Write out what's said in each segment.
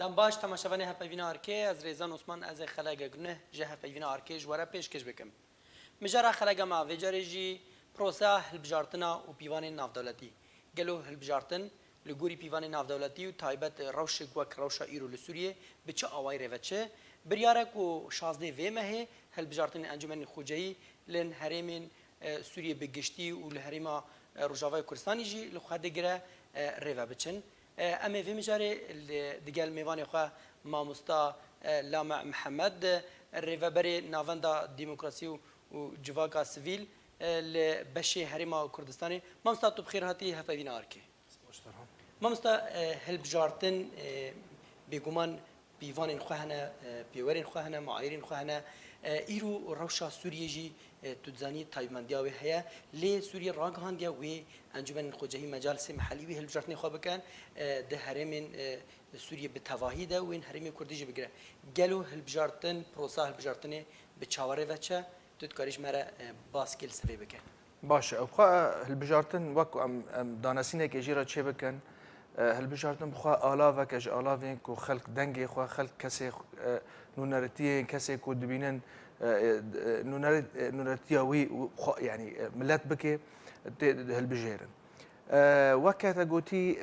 دم باش تماشاوانه هپوینا ارکی از ریزان عثمان از خلاق گنه جه هپوینا ارکی جواره پیش کش بکم مجرا خلاق ما وجارجی پروسا هلبجارتنا و پیوان نافدولتی گلو هلبجارتن لگوری پیوان نافدولتی و تایبت روش گوک روشا ایرو لسوریه بچه آوای روچه بریارک و 16 ومه هلبجارتن انجمن خوجایی لن هرمین سوریه بگشتی و لهرما روجاوای کردستانی جی لخواده گره ریوا بچن اما في مجاري دجال ميواني خوا ماموستا لامع محمد الريفابري نافندا ديمقراسي وجواكا سيفيل لبشي هريما كردستاني ماموستا تو بخير هاتي هفاينا اركي ماموستا هلبجارتن بيغمان بيوان خواهنا بيورين خواهنا معايرين خواهنا ایرو روشا سوریه جی تدزانی تایماندیا و هیا لی سوریه راگهاندیا و انجمن خوجهی مجالس محلی و هلبجارتنی خواب کن ده هرمین سوریه به تواهی ده و این هرمی کردی جی بگیره گلو هلبجارتن پروسا هلبجارتنی به چواره وچه تدکاریش مرا باسکیل سوی بکن باشه ابخوا هلبجارتن وک دانسینه که جیرا چه بکن هلبجارتن بخوا آلاوه کج آلاوین کو خلق دنگی خوا خلق کسی نونرتیه کسی کو دبینن نونرتیه وی يعني ملت بكي هلبجيرن وقت قوتي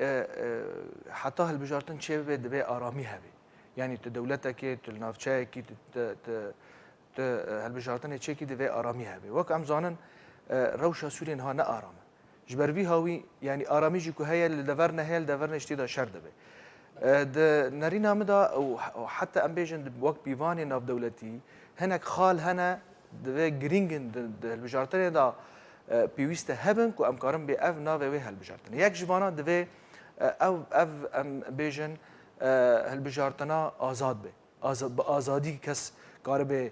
حتى هلبجارتن شيء دبي آرامي هبي يعني تدولتك تلنافشاك هلبجارتن شيء كي دبي آرامي هبي وقت أم زانن روشة سوريا ها نآرام جبروي هاوي يعني آرامي جيكو هي اللي دفرنا هي اللي دفرنا اشتيدا شر دبي نرينا مدا وحتى ام بيجن وقت بيفاني ناف دولتي هناك خال هنا دبي جرينجن البجارتني دا بيويست هبن كو امكارن بي اف ناف وي هالبجارتني ياك جوانا دبي او اف ام بيجن هالبجارتنا آزاد بي آزادي كس قارب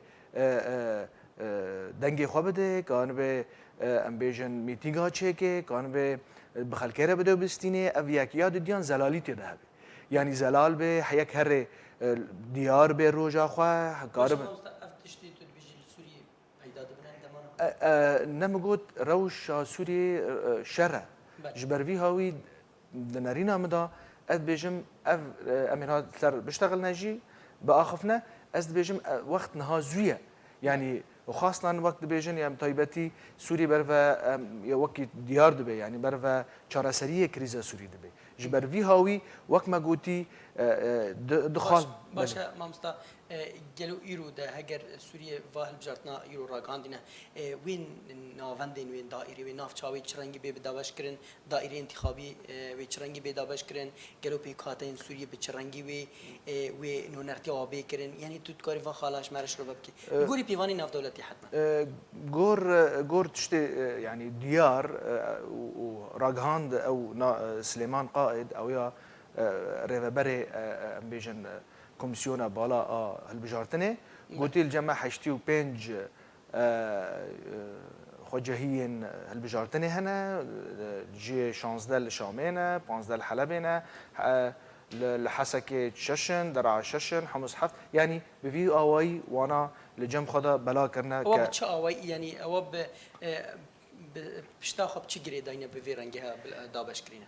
دنگي خو بده كان بي ام بيجن ميتينغ چيكي كان بي بخلكيره بده بستيني اف ياك ياد ديان زلاليتي ده يعني زلال به حياك هر ديار به روجا خوا قارب نمگوت روش سوری شره جبروی هاوی نرينا مدا اد بيجم اف امير سر بشتغل نجي باخفنا از بيجم وقت نها زويه يعني وخاصة وقت بيجن يعني طيبتي سوري برفا وقت ديار دبي يعني برفا چارەسەریە كريزا سوري دبي جبروي هاوي وقت ما قوتي دخال باشا مامستا گلو ایرو ده هگر سوریه واهل بجارتنا ایرو راگاندینه وین ناوندین وین دایره وین ناف چاوی چرنگی به داوش کرن دایره انتخابی و چرنگی به داوش کرن گلو پیکاتین سوریه به چرنگی و نونرتی آبی کرن یعنی تو کاری و خالاش مرش رو بکی گوری پیوانی ناف دولتی حتما گور تشتي يعني ديار وراغهاند او سليمان قائد او يا ريفابري بيجن كومسيونا بالا هالبجارتني قلت الجماعة حشتي وبنج خوجهين هالبجارتني هنا جي شانزدل شامينا بانزدل حلبينا لحسكي ششن درع ششن حمص حفت يعني بفي اواي وانا لجم خدا بلا كرنا او بتش اواي يعني او بشتاخب چی گری داینه به ویرنگه دابش کرینه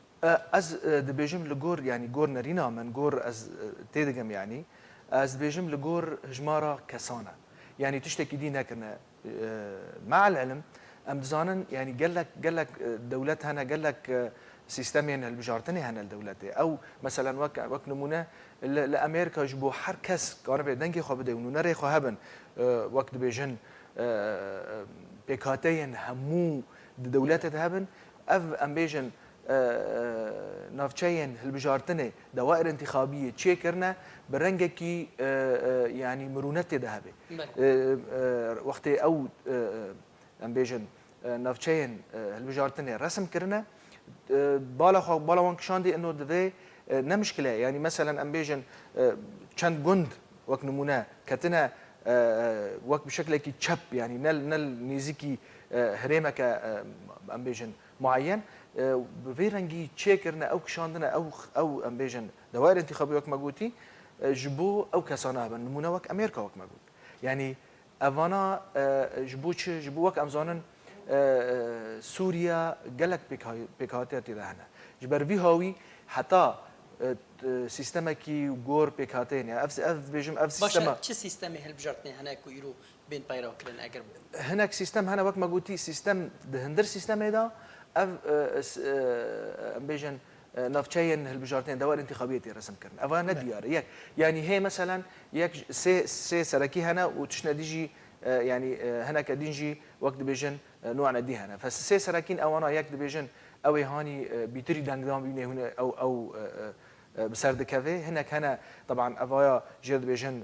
از دبیجم لجور يعني جور نرينا من جور از تيدجم يعني از دبيجم لجور هجمارة كسانة يعني تشتكي دي نكنا مع العلم ام دزانن يعني قال لك دولتها هنا قال لك سيستمين البجارتني هنا الدولتي او مثلا وك نمونه لامريكا جبو حركس قارب دنگي خو بده ونري خو هبن وقت بيجن بكاتين همو دولت هبن اف ام بيجن نافچين هالبجارتني دوائر انتخابيه تشي كرنا برنگكي يعني مرونت ذهبي وقت او ام بيجن نافچين هالبجارتني رسم كرنا بالا وان كشاندي انه دفي نمشكله يعني مثلا ام بيجن چند گند وك نمونه كتنا وك بشكل كي تشب يعني نل نيزيكي هريمك ام بيجن معين بفيرنجي تشيكرنا او كشاندنا او ام بيجن دوائر انتخابيه وك ماغوتي جبو او كسانا نمونه وك امريكا وك ماغوت يعني افانا جبو وك امزانن سوريا قالك بكهاتي تدهنا جبر في هاوي حتى سیستم کی گور پیکاتین یا اف بیشم اف سیستم باشه چه سیستمی هلبجارتنی هناك ويرو بين پیرا کردن اگر هناك سیستم هنا وقت ما قلتي سیستم هندر سیستم هذا اف بیشن نافچین هلبجارتین دوار انتخابیتی رسم کردن اوان دیاره یک يعني هي مثلا یک سه سرکی هنا وتشنديجي يعني هناك دينجي وقت بيجن نوعنا دي هنا فسي سراكين اوانا يك بيجن او هاني بيتري دانغدام بيني هنا او بسرد كافي هناك هنا طبعا افايا جلد بيجن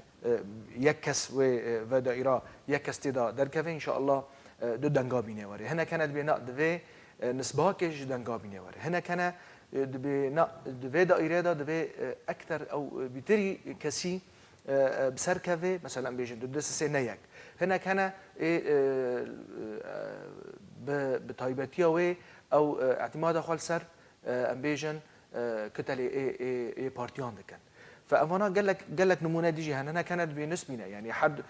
يكس و دائره يكس تدا در كافي ان شاء الله دو دانغا بيني وري هنا كانت بينا دفي نسباكش دانغا بيني وري هنا كان بينا دفي دائره دا دفي اكثر او بيتري كسي بسر كافي مثلا بيجن دو سي نيك هنا كان بطيبتيه او اعتماد خال سر امبيجن كتل اي بارتيان دكن فانا قال لك نمونه ديجي هنا كانت بنسبنا يعني حد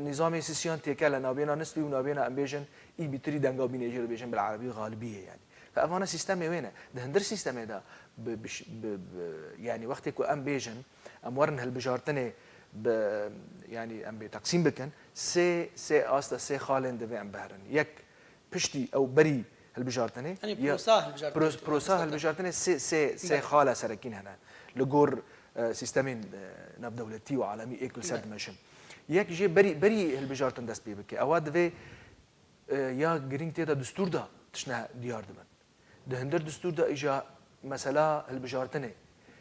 نظام سيسيون تيكل نابينا نسبي ونابينا امبيجن اي بتري دنگا بين اجر بيجن بالعربي غالبيه يعني فانا سيستم وين ده هندر سيستم ده يعني وقت يكو امبيجن امورن هالبجارتنه يعني ام بتقسيم بكن سي استا سي خالن دبي ام بهرن يك بشتي او بري هالبجارتني يعني بروساه هالبجارتني سي خاله سركين هنا لجور سيستمين ناب دولتي وعالمي ايكل سد ماشن يك جي بري هالبجارتن دست بك اواد في يا جرين تيدا دستور دا تشنا ديار دمن ده هندر دستور دا اجا مثلا هالبجارتني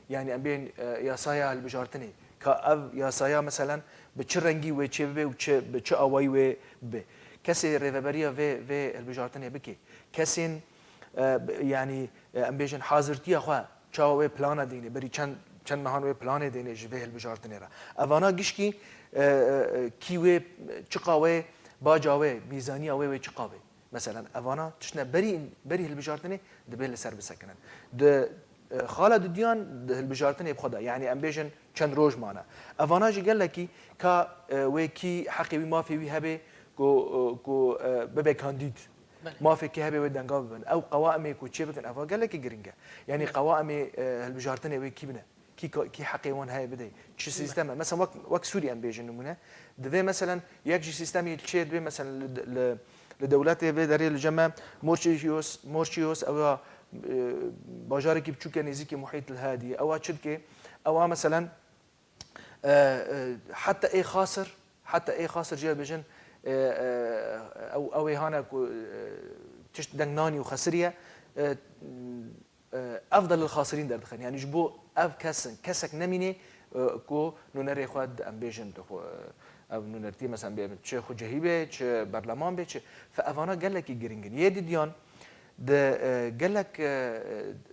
يعني ام بين يا سايا هالبجارتني كأب يا سايا مثلا بتشرنجي وتشبه وتش أواي وب كسي ريفابريا في البجارتني بكي كسين يعني ام بيجن حاضرتي اخوا تشاوي بلانا ديني بري چند مهان وي بلان ديني جبه البجارتني را اوانا گشكي كيوي چقاوي باجاوي ميزانيه وي چقاوي مثلا اوانا تشنا بري البجارتني دبل سر بسكنن د خالد ديان البجارتني بخدا يعني ام بيجن چند روج معنا اوانا جي قال لك كا وكي حقي ما في وي هبه كو ببي كانديد ما في كي هبه ودنگا بن او قوائم كو تشي بكن افا قال لك جرينجا يعني قوائم البجارتني وكي بنا كي حقي وان هاي بدي تشي سيستم مثلا وقت سوري ام بيجن نمونه دبي مثلا يجي سيستم يتشي دبي مثلا لدولات في داري الجمع مورشيوس او باجارك بتشوك نزيكي محيط الهادي او تشدكي او مثلا حتى اي خاسر جاي بجن او هانا تشت دناني وخسريه افضل الخاسرين در دخل يعني جبو اف كسك نميني كو نونري خد ام بيجن او نونرتي مثلا تشي خو جهيبه تشي برلمان به فافانا قال لك جرينجن يدي ديان ده قال لك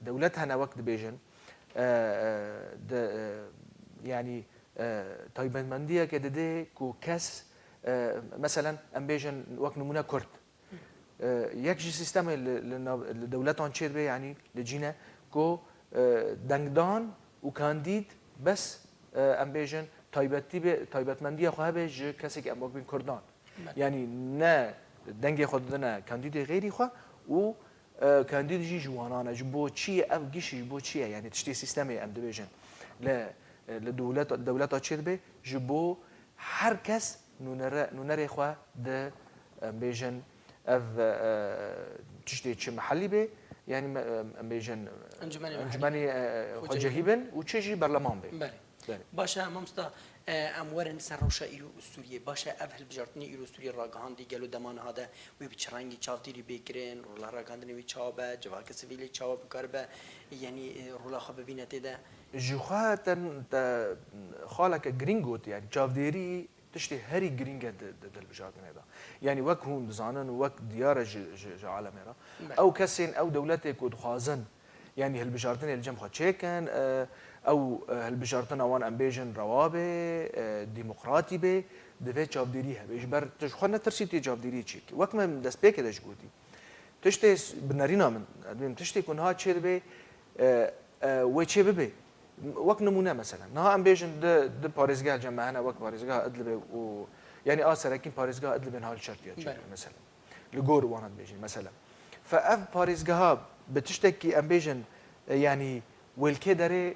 دولتها انا وقت بيجن ده يعني تايبان منديه كده دي كو كاس مثلا ام بيجن وقت نمونه كرد يكجي سيستم لدولتان تشير بي يعني لجينا كو دنگدان وكانديد بس ام بيجن تايبت منديه خو هبه كاسك ام بين كردان يعني نا دنگي خودنا كانديد غيري خو و كانديد جي جوانانا جبو تشي اف جيش جبو تشي يعني تشتي سيستمي ام ديفيجن لا الدولات تشير بي جبو هر كاس نونري خو د بيجن اف تشتي تشي محلي بي يعني بيجن انجماني خجهيبن وتشي برلمان بي باشا ممستا امورن سروشا ایرو سوریه باشه اول بجارتنی ایرو سوریه راگهان دی گلو دمان هاده وی بچرانگی چاوتیری بکرین رولا راگاندنی وی چاوبه جواک سویلی چاوب بکاربه یعنی رولا خواب ببینته ده جوخا تا خالك جرينجوت يعني جافديري تشتي هري جرينجا دل بجارتنا هذا يعني وك هون زانن وك ديار عالم هذا او كسين او دولتك ودخازن يعني هالبجارتنا الجم خاتشيكن او هالبجارتنا وان امبيجن روابه ديمقراطي به دفه جافديري هبه اجبر تشخنا ترسيتي جافديري تشيك وك من دس بيك دش جوتي تشتي بنارينا من تشتي كون ها تشير به وتشي به وك نمونه مثلا نها امبيجن د باريزغا جمعنا وك باريزغا ادلب و يعني اسركين باريزغا ادلب نهال شرطيات مثلا لجور وانا امبيجن مثلا فاف باريزغا بتشتكي امبيجن يعني والکی داره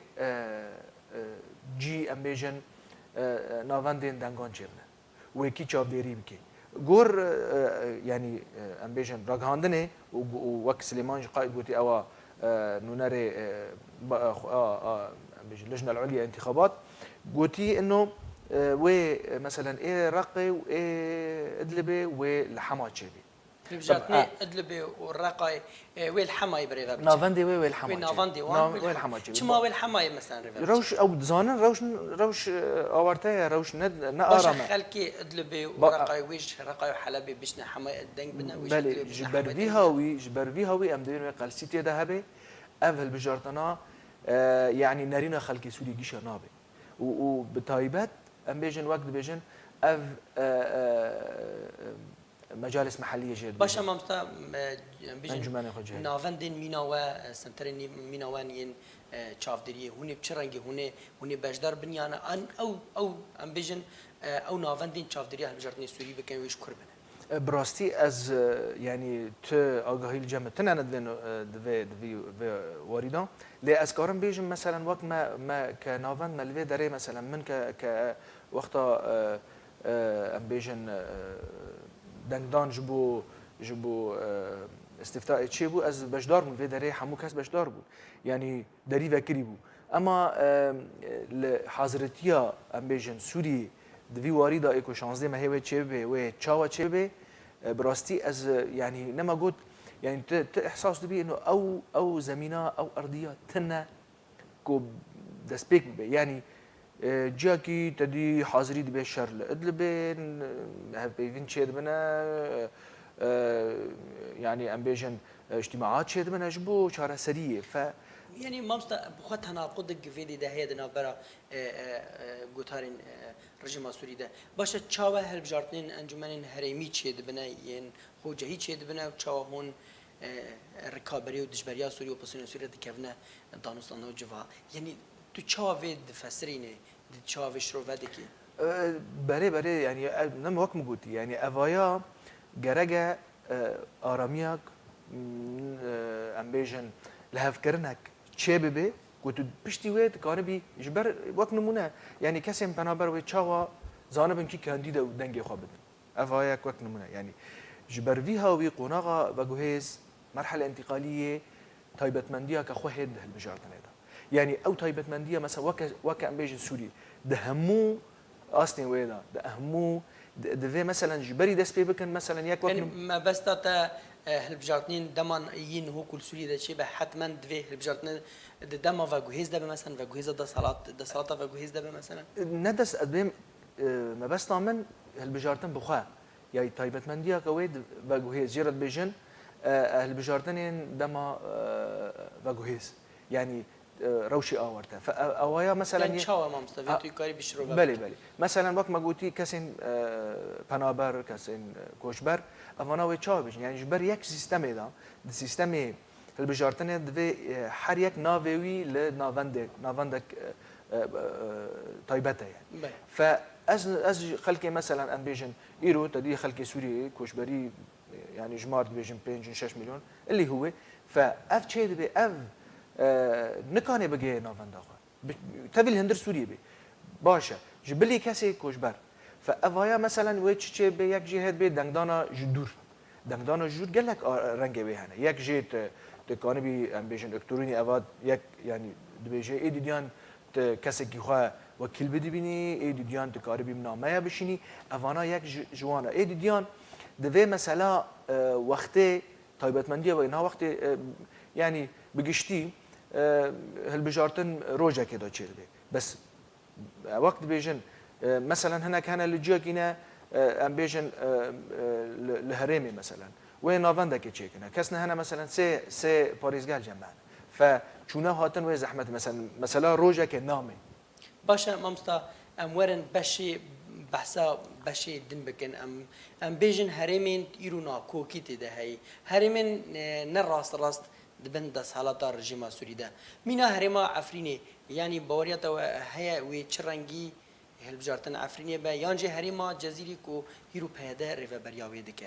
جی ام بیژن ناوندین دنگان چیرنه و کی چاودێری بکە گۆر ینی ئەمبێژن ڕگەهاندنێ و وەک سلێمانش قائد گوتی ئەوە نونەرێ لجنة العليا انتخابات قوتي انه وي مثلا ايه رقي وايه ادلبي والحما تشيبي رجعتني ادلبي والرقاي ويل حماي بريفا نافندي ويل حما نافندي ويل حما شما ويل حماي مثلا روش او زانن روش اورتاي روش نقرا خلكي ادلبي ورقاي ويش رقاي حلبي بشنا حماي الدنق بنا ويش بله جبر بيها ام دين قال سيتي ذهبي اول بجارتنا يعني نارينا خلكي سوري جيشا نابي وبتايبات ام بيجن وقت بيجن اف مجالس محليه جد باش امامستا بيجن نافندين ميناوا سنترني ميناوانين چافدري هوني بچرنگي هوني بجدار بنيانا ان او ام بيجن او نافندين چافدري هلجرتني سوري بكن ويش قربنا براستي از يعني ت آگاهی الجمع تناند دوی واردان لی از کارم بیجم مثلا وقت ما كنافند ملوی داره مثلا من ك وقتا ام بیجن دندان جبو استفتاء چی بو از بشدار بو في داره همو کس بشدار بو يعني داری وکری بو اما حاضرتیا ام بیجن سوری دوی واردا ایکو 16 ماهی چه به و چاوا چه به براستي از يعني نما قلت يعني احساس تبي انه او زمينه او ارضيه تنا كو دسبيك يعني جاكي تدي حاضري دبي الشر ادلبين هبين شيد بنا يعني امبيجن اجتماعات شيد بنا جبو شارع سريه ف يعني مامستا بخوت هنا قدك فيدي ده هي دنا برا قطارين رژیم سوری ده باشه چاوه هل بجارتنین انجمن هرمی چید بنا ین خوجهی چید بنا چاوه هون رکابری و دشبریا سوری و پسین سوری دکونه دانستان و جوا یعنی تو چاوه دفسرینه چاوه شروع دکی بله يعني نم وقت مقولتي يعني أفايا جرجة آراميك ام بیژن لهفكرنك شبابه قلت بشتي ويت كان بي جبر وقت نمونه يعني كسم بنابر ويتشاوا زانبن كي كانديدا ودنجي خابد افايا وقت نمونه يعني جبر فيها وقناغا وجهز مرحله انتقاليه تايبت منديه كخوهد البجارتنا يعني او تايبت منديه مثلا وك ام بيجن سوري دهمو اصلا ويدا دهمو دفي مثلا جبري دس بيبكن مثلا ياك وقت ما بس تا هالبجارتنين دمان ين هو كل سوري ده شيء حتما دفي هالبجارتنين دما وجهز ده مثلا وجهز ده صلاة وجهز ده مثلا ندس قدام ما بس طامن هالبجارتن بخوا يعني تايبت منديا كويد وجهز جرد بيجن هالبجارتنين دما وجهز يعني روشي آورته فأوايا مثلا يعني شاوا ما مستفيد يكاري بشرو بله مثلا وقت ما قلتي كسين پنابر كسين كوشبر أفانا ويتشاو بيجن يعني جبر يك سيستم ده السيستم البجارتنه دوی هر یک ناوی لناوندك طيبته يعني فاز خلقي مثلا ام بيجن ايرو تدي خلقي سوري كوشبري يعني جمار بيجن 5 مليون اللي هو فاف تشي دبي اف نكاني بقي نافندا تبي الهندر سوري بي باشا جبلي كاسي كوشبر فافايا مثلا ويتشي بي يك جهاد بي دندانا جدور قال لك رنگي بي هنا يك جيت تكاني بي ام بيجن الكتروني افاد يك يعني دبيجي اي ديان كاسكي خو وكيل بدي بيني اي ديان تكاري بي منامه بشيني افانا يك جوانا اي ديان دبي مثلا وقت طيبت منديه وينها وقت يعني بقشتي هالبجارتن روجا كده تشيربي بس وقت بيجن مثلا هنا كان لجيكينا ام بيجن الهرمي مثلا وين نافندا كيتشيكنا كسنا هنا مثلا سي باريس قال جمعنا فشونا هاتن وين زحمه مثلا روجا كنامي باشا مامستا امورن بشي بحثا بشي دين بكن ام بيجن هرمين ايرونا كوكيتي ده هي هرمين نراست دبند حالات الرجيم السوري ده مينا هرما عفريني يعني بوريات هي ويتشرنجي هالبجارتن عفريني با يانجي هرما جزيري كو هيرو بهدا ريفا برياوي دكه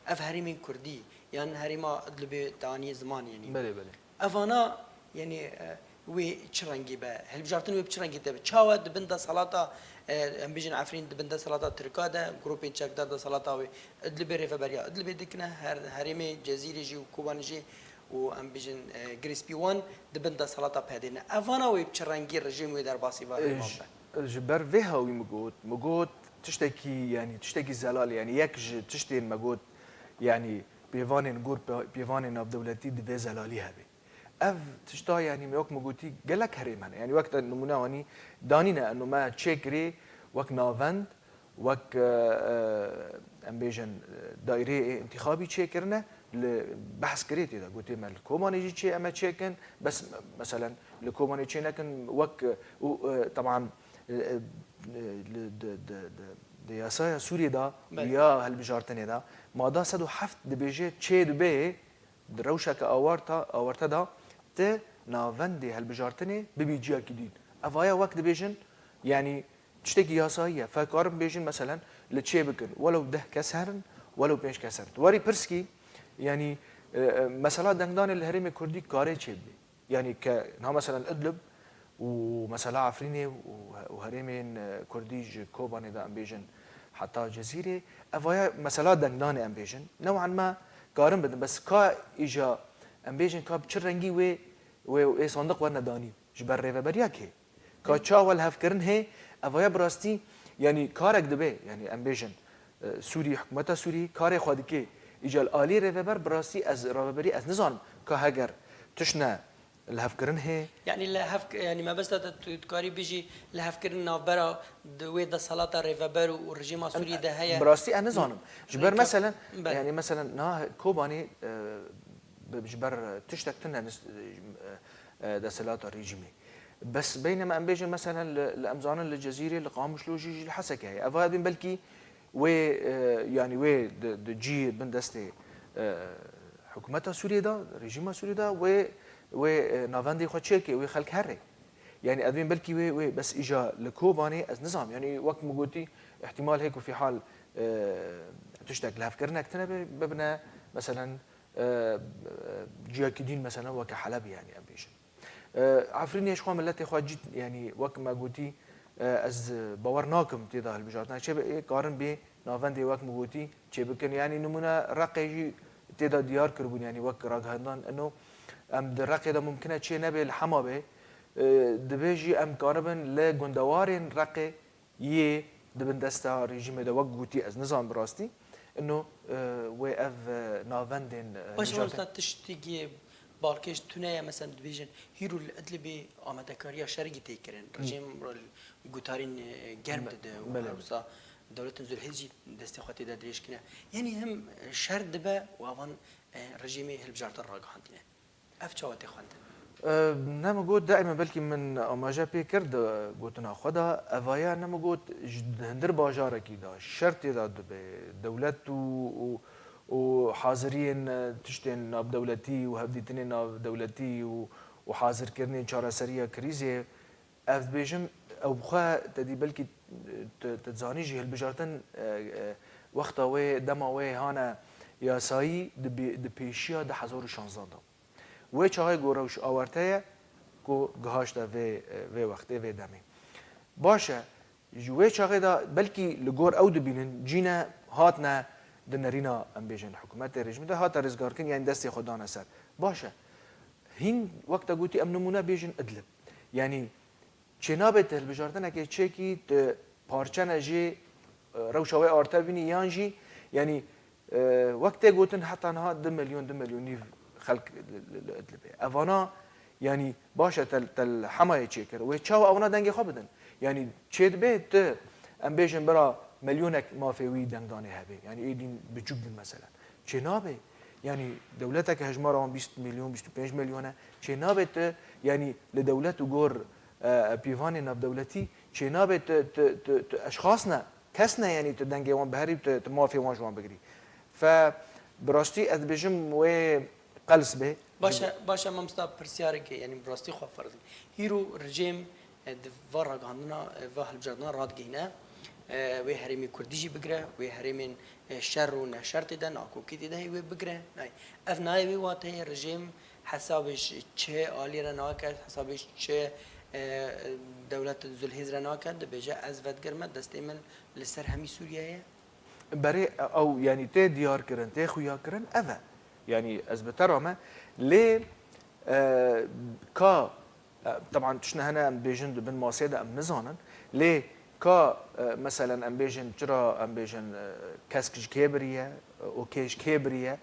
اف هرمين كردي يعني هرما ادلبي تاني زمان يعني بله افانا يعني وی چرنگی به هلبجارتن وی چرنگی ده چاوا دبنده سلاطه ام بیجن عفرین دبنده سلاطه ترکا ده گروپین چک ده سلاطه وی ادلب ریفبریا ادلب دکنه هرم جزیره جی و کوبان جی و ام بیجن گریسپی وان دبنده سلاطه پدینه افانا وی چرنگی رژیم وی در باسی و جبر فيها وي مجود تشتكي يعني تشتكي زلال يعني يكج تشتين مجود يعني بيفاني نقول بيفاني ناف دولتي دي زلالي هبي اف تشتا يعني ميوك مجودي قالك هريمان يعني وقت النمونه واني دانينا انه ما تشيكري وك نافند وك امبيجن دايري انتخابي تشيكرنا بحث كريتي ده قلت ما الكوماني يجي شيء اما تشيكن بس مثلا الكوماني تشي لكن وك طبعا دیاسای سوری دا یا هالبجارتنی دا مادا صد و هفت دبیجه چه دبی دروشک آورتا دا ت ناوندی هالبجارتنی ببیجیا کدین افایا وقت دبیجن يعني تشتكي ياسايا فكارم بيجن مثلا لتشي بكن ولو ده كسرن ولو بيش كسرن واري برسكي يعني مثلا دندان الهرم الكردي كاري تشيبي يعني كنا مثلا ادلب ومثلا عفريني وهرمين كرديج كوباني دا امبيجن حتى جزيره افايا مثلا دندان امبيجن نوعا ما كارم بدن بس كا اجا امبيجن كا بتشرنجي و صندوق ورنا داني جبر ريفبرياك هي كا تشاول هفكرن هي افايا براستي يعني كارك دبي يعني امبيجن سوري حكومه سوري كاري خودكي اجا الالي ريفبر براستي از ريفبري از نظام كا هاجر تشنا الهفكرن هي يعني الهفك يعني ما بس تذكري بيجي الهفكرن نافبرا دويد صلاة ريفبر والرجيم سوري ده هي براستي انا ظالم جبر مثلا يعني مثلا نا كوباني بجبر تشتكتنا ده صلاة الرجيمي بس بينما ام بيجي مثلا الامزان الجزيره اللي قاموا شلوجي الحسكه هي افاد بلكي و يعني و جي بندستي حكومتها سوريا ده رجيمها سوريا ده و نافندي خوتشيكي و خلق هري يعني ادمين بلكي و بس اجا لكوباني از نظام يعني وقت مقولتي احتمال هيك وفي حال تشتاق لها فكرنا كتنا ببنا مثلا جياكدين مثلا وكحلب يعني ابيش عفريني ايش خوام التي خوا جيت يعني وقت ما قلتي از باورناكم تيدا هالبجارتنا شي ايه قارن بي نافندي وقت ما قلتي شي بكن يعني نمونه رقي تيدا ديار كربون يعني وقت راغهندان انه ام درقه ده ممكنه شي نبي الحما به دبيجي ام قاربن لغندوارين رقي ي دبن دستا ريجيم ده وقوتي از نظام براستي انه واف نافندين باش وصلت تشتكي بالكش تنايا مثلا دبيجن هيرو الادلبي اماده كاريا شرقي تيكرن رجيم غوتارين جرم ده وصا دولة نزول هجي دستي خواتي ده دريش كنا يعني هم شر دبا وافان رجيمي هالبجارت الراقحانتنا افچاوتي خواندن نما قلت دائما بلكي من اماجا بيكرد قلتنا خدا افايا نما قلت هندر باجارة كيدا شرط دا دولت وحاضرين تشتين ناب دولتي وهبديتني ناب دولتي وحاضر كرني شارع سريع كريزي اف بيجم او بخا تدي بلكي تتزاني جي هالبجارتن وقتا وي دما وي هانا ياسايي دبيشيا ده 1016 و چاهای گوروش آورته کو گهاشته و وقته و دمی باشه جوه چاهای دا بلکی لگور او دبینن جینا هاتنا دنرینا ام بیجن حکومت رژیم ده هات رزگار کن یعنی دستی خدانه سر باشه هین وقت گوتی ام نمونه بیجن ادلب یعنی چنابت البجارتن که چکی پارچه نجی روشاوی آرتا بینی یانجی یعنی وقت گوتن حتی نها 2 مليون نیف خلق الادلبه افانا يعني باشا تل حمايه تشيكر ويتشاو اونا دنگي خبدن يعني تشيد بيت ام بيجن برا مليونك ما في وي دنگداني هبي يعني ايدين بجوب مثلا جنابه يعني دولتك هجمره 20 مليون 25 مليون جنابه يعني لدولته غور بيفاني ناف دولتي جنابه اشخاصنا كسنا يعني تدنگي وان بهري ما في وان جوان بغري فبراستي ادبجم و قلس به باشا ممستا برسيارك يعني براستي خو فرض هيرو رجيم دفار غاندنا فهل بجرنا راد جينا و هرمي كرديجي بگره و هرمين شر و نشرت ده ناكو كيدي ده و بگره ناي اف ناي و واته رجيم حسابش چه عالی را ناکرد حسابش چه دولت زلهیز را ناکرد بجا از ودگرمه دستی من لسر همی سوریه برای او يعني تي ديار كرن تي خويا كرن أفا يعني أثبتها ما ليه كا طبعا تشنا هنا ام بيجن بن ماسيدا ام نزانن ليه كا مثلا ام بيجن ترى ام بيجن كاسكج كبريه اوكيش كبريه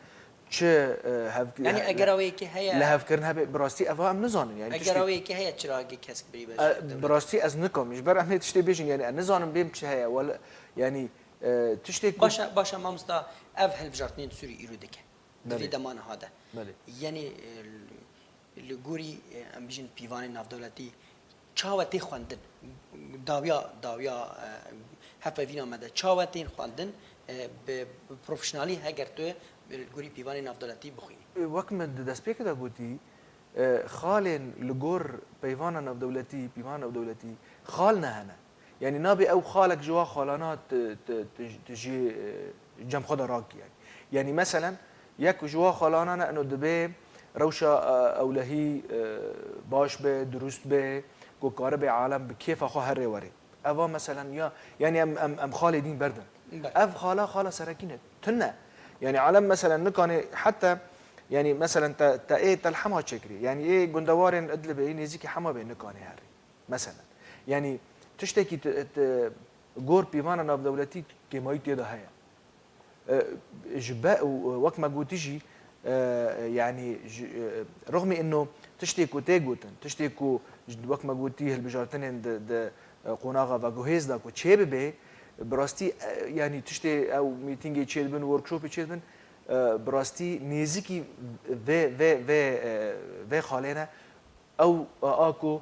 چه هف يعني اگراوي كي هي لهف كرنها براستي افا ام نزانن يعني اگراوي كي هي چراغي كاسك بري براستي از نكم مش بر احنا تشتي بيجن يعني نزانن بيم چه هي ولا يعني تشتي باشا ما مستا اف هلبجارتنين سوري ايرو دكه في دمان هذا يعني لگوری ام بیشن پیوان ناف دولتی چاوتی خواندن داویا هفوینا مده چاوتی خواندن به پروفشنالی هگر تو لگوری پیوان ناف دولتی بخوینی وقت من دست پیک دا گویی خالن لگور پیوان ناف دولتی پیوان ناف دولتی خال نهنه يعني نابي او خالك جوا خالانات تجي جنب خود راك يعني مثلا يك جوا خالانه انه دبي روشا اولهی باش به درست به گوکار به عالم به کیف خو هر وری اوا مثلا یا یعنی ام خالدین بردن اف خاله سرکینه تنه يعني عالم مثلا نكان حتى يعني مثلا تا ايه تلحمها تشكري يعني ايه جندوارن ادلب ايه نزيكي حما بين نكان هاري مثلا يعني تشتكي جور بيمانا ناف دولتي كيماي تيدا هيا جباء وقت ما تجي يعني رغم انه تشتكوا تاجوتن تشتكوا وقت ما قلتيه البجارتين د قناغه و جهاز دا کو چه براستي يعني تشتي او ميتينج تشيلبن وركشوب تشيلبن براستي نيزيكي في خالنا او اكو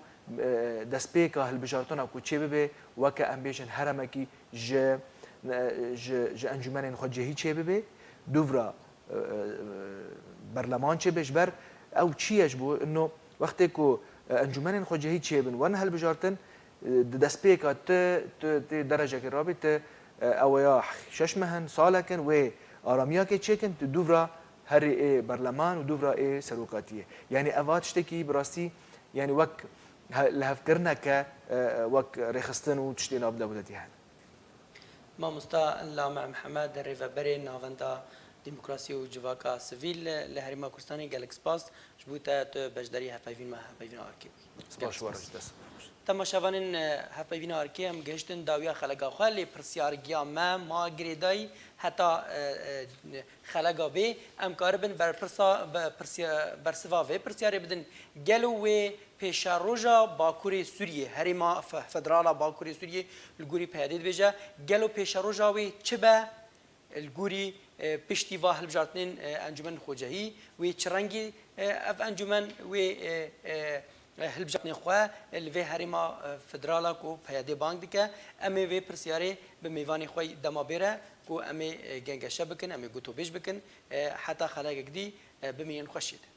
دسبيكا البجارتنا کو چه به وكا امبيشن هرمكي ج انجمن خجهي چه به دوفرا برلمان چه بجبر او چیش بو انه وقتی کو انجمن خجهی چه بن ون هل بجارتن دسپیکا ت درجه که رابط او یا شش مهن سالکن و آرامیا که چکن دوورا هر برلمان و دوورا سروقاتیه يعني اوات شتکی براستی يعني وك لهفكرنا ك وك رخصتن و تشتينا بدولتي هن ما مستا لامع محمد ريفابري نافندا ديمقراطية وجواكا سيفيل لهريما كردستاني جالك سباس جبوتا تو بجداري هفايفين آركي سباش ورش دس تماشاوانن هفايفين آركي هم گشتن داويا خلقا خالي پرسيارگيا ما گريداي حتى خلقا بي ام كاربن برسوا في پرسياري بدن گلو و پیشا روژا باکوری سوریه هریما فدرالا باکوری سوریه الگوری پیادید بجا گلو پیشا روژا وی چه به الگوری پشتی و هلبجارتنین انجمن خوجهی وی چرنگی اف انجمن وی هلبجارتنین خواه الوی هریما فدرالا کو پیاده بانگ دکه امی وی پرسیاره به میوانی خواه دما بیره کو امی گنگشه بکن امی گوتو بیش بکن حتی خلاق دی بمین خوشید